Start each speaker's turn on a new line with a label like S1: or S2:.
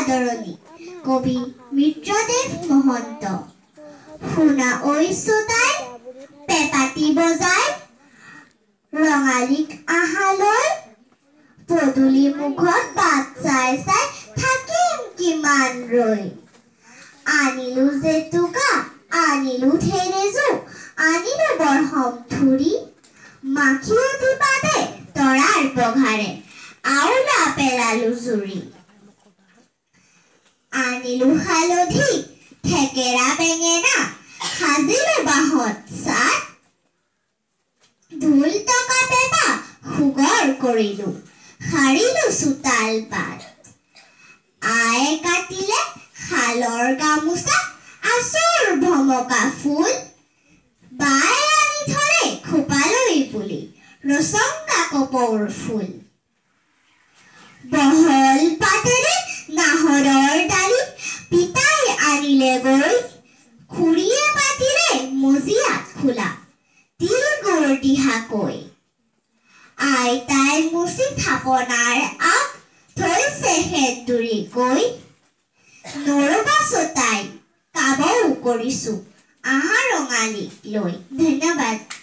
S1: আদৰণি কবি মিত্ৰদেৱ মহন্ত শুনা ঐ শ্ৰোতাই পেঁপাতি বজাই ৰঙালীক আহালৈ পদূলি মুখত বাট চাই চাই থাকিম কিমান ৰৈ আনিলো জেতুকা আনিলো থেৰেজু আনিলো বৰহম থুৰি মাখিয়তী পাতে তৰাৰ পঘাৰে আউলা পেলালো জুৰি আনিলো হালধি থেকেৰা বেঙেনা সাজিলো বাঁহত চাট ঢোল টকা পেঁপা সুগৰ কৰিলো সাৰিলো চোতাল পাত আয়ে কাটিলে শালৰ গামোচা আচৰ ভমকা ফুল বায়ে আনি ধৰে খোপালৈ পুলি ৰচংগা কপৌৰ ফুল বহল পাতেৰে নাহৰৰ ডালি পিতাই আনিলে গৈ খুৰীয়ে পাতিলে মজিয়াত খোলা তিল গুৰ দিহাকৈ আইতাই মুচি থাপনাৰ আগ থৈছে সেন্দুৰীকৈ নৰবা চোতাই কাবও কৰিছো আহা ৰঙালীক লৈ ধন্যবাদ।